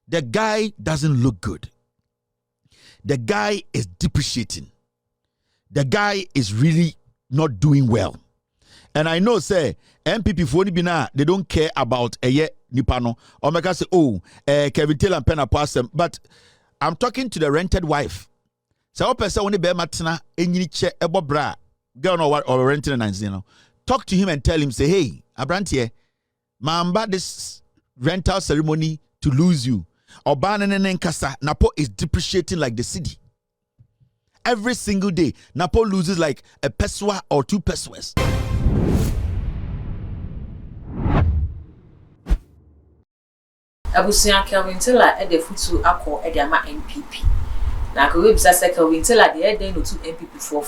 The guy doesn't look good. The guy is depreciating. The guy is really not doing well. And I know, say, MPP for Nibina, they don't care about a ye nipano. Or make us say, oh, Kevin Taylor and Pena Passem. But I'm talking to the rented wife. So, what person only bear matina, any che ebo bra, girl or renting and you know. Talk to him and tell him, say, hey, Abrantie, mamba this rental ceremony to lose you. Obanenen Kasa, Napo is depreciating like the city. Every single day, Napo loses like a peswa or 2 pesos. Abusia Kelvin Taylor at the futu ako at the MPP. Na Kawebisa say Kelvin Taylor the head no to MPP for.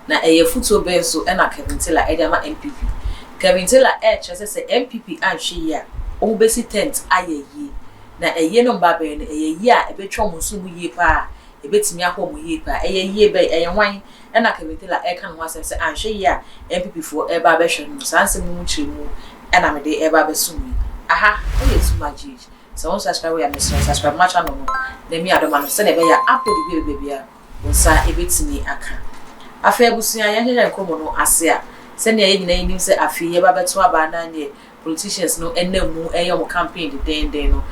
Na futu benso and Kelvin Taylor at the MPP. Kelvin Taylor chese say MPP and she ya. Obesi tent aye ye. Na no babe na ya ebetwa musu mu ye pa. Ebetimi akọ mu ye pa. Ye be wan and Kelvin Taylor kan ho asem say an she ya MPP for eba be hwe no sansem mu chemu and amede eba be sumi. Aha, too much. So on subscribe we are subscribe my channel no. Na me adoma send e be ya upload baby a wonsa ebetimi aka. Afa ebusuya ya hyehyɛ nkomo no ase a send e nyina nim se afi ye ba beto aba na ne politicians no enamu eyom campaign de den no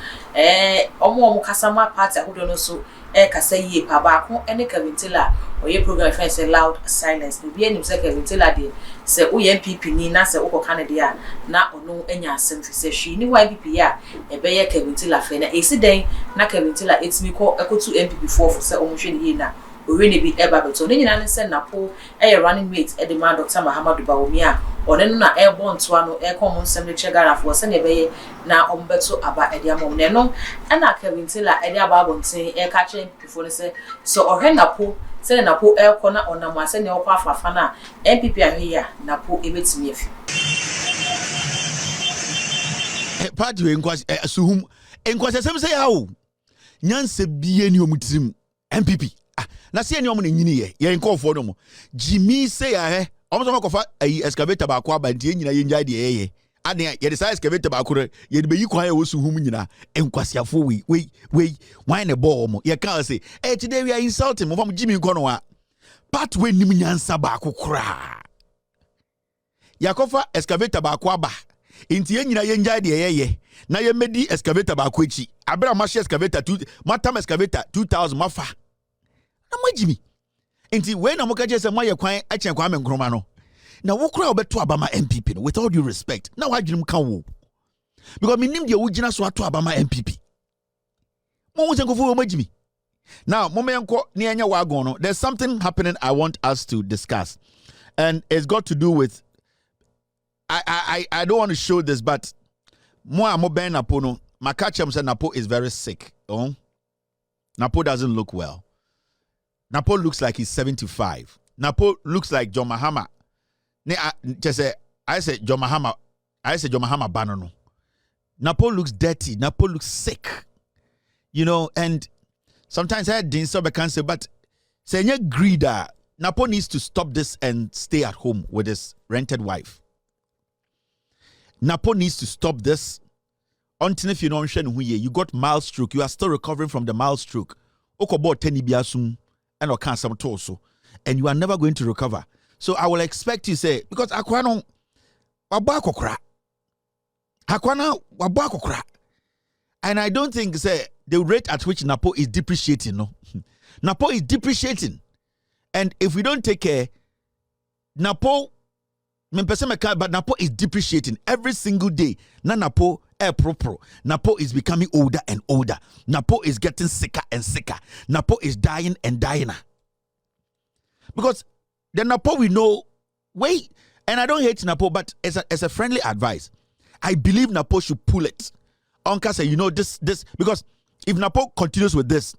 omo kasama party ahodo no so kasa yie pa ba ko ene Kelvin Taylor oye program friend say loud silence no bi enim say Kelvin Taylor de say o MPP ni na say o Canada a na ono anya asem fi say hwi ni YPP a ebe ye Kelvin Taylor fe na esi den na Kelvin Taylor etimi ko ekotu MPP for say o mo hwe ni na we ne bi eba beto ne nyina ne say Napo running mate e de man Dr. Mahamadou Bawomi a one no na airborne to ano come on sem che gara for say ne be na ombeto aba e de amom ne no na Kelvin Taylor e de aba abonten ka che MPP ne say so ohwe Napo say Napo kɔ na onam ase ne okɔ afafa na MPP ahwe ya Napo ebetimi afi party we nkwase suhum nkwase sem say hawo nyanse bie ni omutirim MPP na se eni omo na nyini ye nkɔfo no mo Jimmy say ya omo so makofa excavator ba akwa ba ntie nyina ye njai de ye ade ye de say excavator ba akure ye de beyi kwan ya wo suhum nyina nkwasiafo we why ne ball mo ye kan say today we are insulting mo fam Jimmy nko no a part we nim nyansa ba akokora yakofa excavator ba akwa ba ntie nyina ye njai de ye na ye medi excavator ba akwa echi abra ma excavator 2 matam excavator 2000 mafa Jimmy. Inti when I'm okay just my kwan achen kwa menkroma no. Na wo kura obeto abama MPP no with all due respect. Na wa dwunim kan wo. Because me nim de wo gina so ato abama MPP. Mo wo senkofo wo Jimmy. Now, mo menko ne anya wagon no. There's something happening I want us to discuss. And it's got to do with I don't want to show this but mo ben Napo no. Makachem said Napo is very sick. Oh. Napo doesn't look well. Napo looks like he's 75. Napo looks like John Mahama. I said John Mahama Banano. Napo looks dirty. Napo looks sick. You know, and sometimes I didn't so can say, but say greeder. Napo needs to stop this and stay at home with his rented wife. Napo needs to stop this. Until if you don't you got mild stroke, you are still recovering from the mild stroke. Okobo teni biasum. And or cancer torso, and you are never going to recover. So I will expect you say because Aquano wabakokra, and I don't think say the rate at which Napo is depreciating. No, Napo is depreciating, and if we don't take care, Napo, but Napo is depreciating every single day. Na Napo pro. Napo is becoming older and older. Napo is getting sicker and sicker. Napo is dying and dying. Because the Napo we know, and I don't hate Napo, but as a friendly advice, I believe Napo should pull it. Uncle say, you know, this, because if Napo continues with this,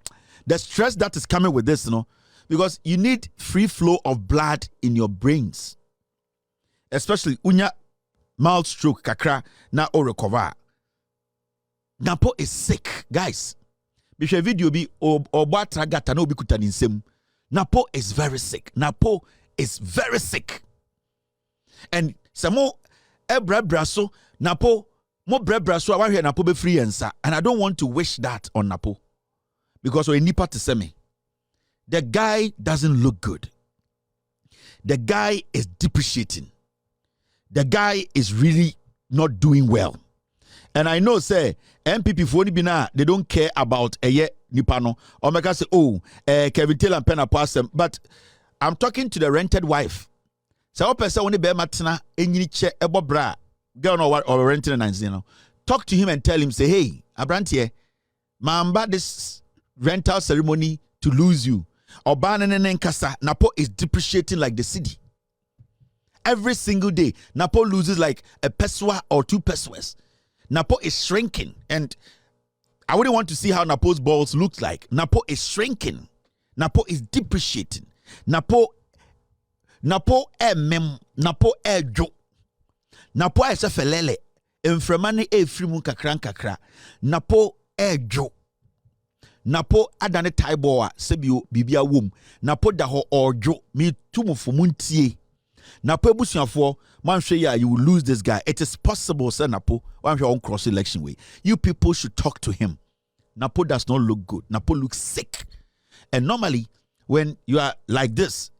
the stress that is coming with this, you know, because you need free flow of blood in your brains. Especially unya mild stroke kakra na o recover. Napo is sick, guys. Bishwe video bi oba tragata na obi kuta ninsem. Napo is very sick. Napo is very sick. And samo ebra braso Napo mo brebra so I Napo be free and I don't want to wish that on Napo because we nipa to say me. The guy doesn't look good. The guy is depreciating. The guy is really not doing well. And I know say MPP for bina they don't care about nipano or make us say Kevin Taylor and Pena Passem, but I'm talking to the rented wife. So person only be matna enyini che ebo bra girl no or renting and talk to him and tell him say hey abrantie mamba this rental ceremony to lose you. Obanene nkasa Napo is depreciating like the city. Every single day Napo loses like a peswa or 2 pesos. Napo is shrinking, and I wouldn't want to see how Napo's balls look like. Napo is shrinking. Napo is depreciating. Napo Napo jo. Napo felele. Enfremane frimu kakran kakra. Napo jo. Napo adane taiboa sebio bibia wom. Napo da ho ojo me tumu fumuntie. Napo ebusuafo manhwe ya you will lose this guy. It is possible say Napo one on cross election way. You people should talk to him. Napo does not look good. Napo looks sick. And normally when you are like this,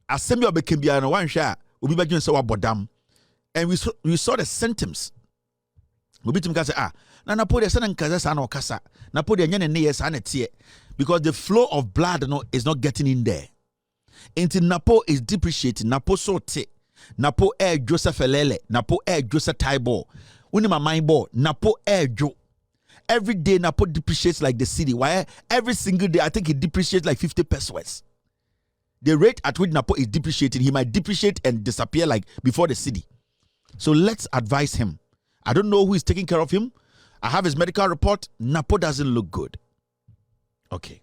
asemi obekembia no one hwe obi badwen say wabodam. And we saw the symptoms. Obi tim ka say na Napo de say nkaza sa na okasa. Napo de nyane ne yes na tie because the flow of blood is not getting in there. Into Napo is depreciating. Napo sote. Napo Joseph Elele. Napo Joseph Taibo. Unima mind ball. Napo Jo. Every day Napo depreciates like the city. Why? Every single day I think it depreciates like 50 pesos. The rate at which Napo is depreciating, he might depreciate and disappear like before the city. So let's advise him. I don't know who is taking care of him. I have his medical report. Napo doesn't look good. Okay.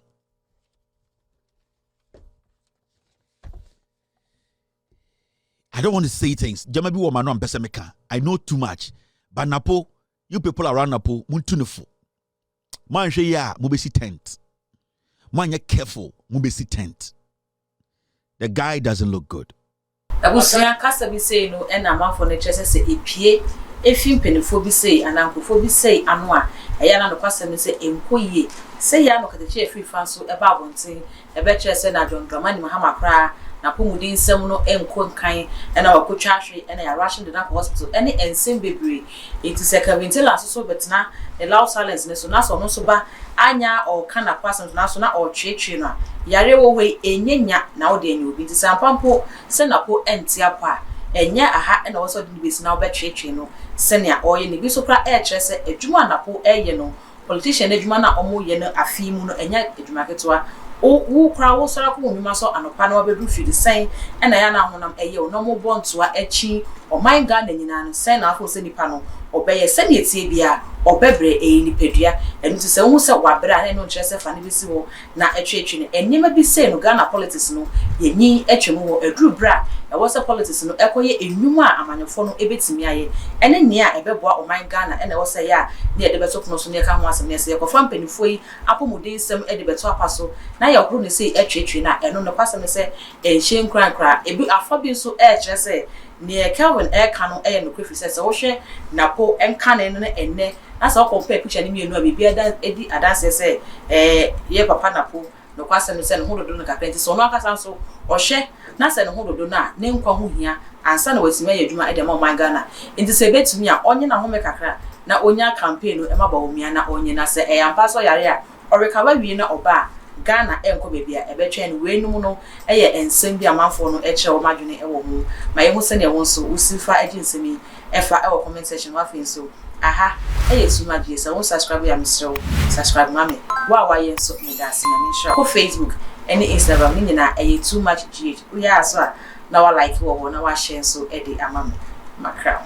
I don't want to say things. Jamabi woman on Besemeka. I know too much. But Napo, you people around Napo, muntunufu. Man she ya mubesi tent. Man ya careful, mubesi tent. The guy doesn't look good. Abusia kasa bi say no e na manfo ne kyerese se epie efim penifo bi say anankofo bi say ano a eya na no kwasem say enkoyie say ya no kateche efi fanso e ba abonten e be kyerese na John Dramani Mahama kra na pomudin nsem no enko nkan e na wakotwa ahwe e na ya rush the Napo hospital ene ensem bebre it is a Kavintela so betna the loud silence ne so na so no so ba anya or kana person na so na or twetwe no yare wo we enyenya na wo de enyo bi tisampampo se Napo enti apa enya aha na wo so de besi na wo betwetwe no se ne oye ne bi so kra e kyerɛ se adwuma Napo eye no politician adwuma na omo ye no afi mu no enya adwuma ketwa wo kra wo sora ko nwuma so anopa na wabedu fi de sen na ya na honam eye no mo bontoa achi o man ga na nyina no sen na afo se nipa no obeye se ne tie bia obebre nipadua enu ti se hu se wabra na no kyerɛ se fa ne bi si wo na atwetwe ne enima bi se no Ghana politics no yenyi atwemu wo aduru bra e wo se politics no ekoye enwuma a amanyefo no ebetimi aye ene ne a ebeboa o man Ghana ene wo se ya ne e de beto no so ne ka ho asem ne se yekofa mpanifo yi apomuden nsem e de beto apaso na ya huru ne se atwetwe na eno no kwasem ne se enhye nkran ebi afabi so kyerɛ se ne Kelvin kanu no kwefi se wo hwe Napo enka ne no enne na so compare picture ni mienu a bibia edi adanse se ye papa Napo no kwasem se no hododo no kakrenti so no akasa so ohwe na se no hododo na ne nkwa ho hia ansa na wasima ye adwuma de ma man Ghana enti se betumi a onye na home kakra na onya campaign no ema ba omia na onye na se ampa so yare a orekawa wie na oba Ghana enko bebia ebetwe no wenum no eye ensem bi amanfo no eche o madwene ewo mu ma ye hu se ne won so usifa aginsemi efa ewo comment section wa fin so aha eye suma die se won subscribe ya misro subscribe mame wa ye so me da se na me sure ko Facebook any Instagram ni na eye too much gh we ya so na wa like wo na wa share so e de amame makra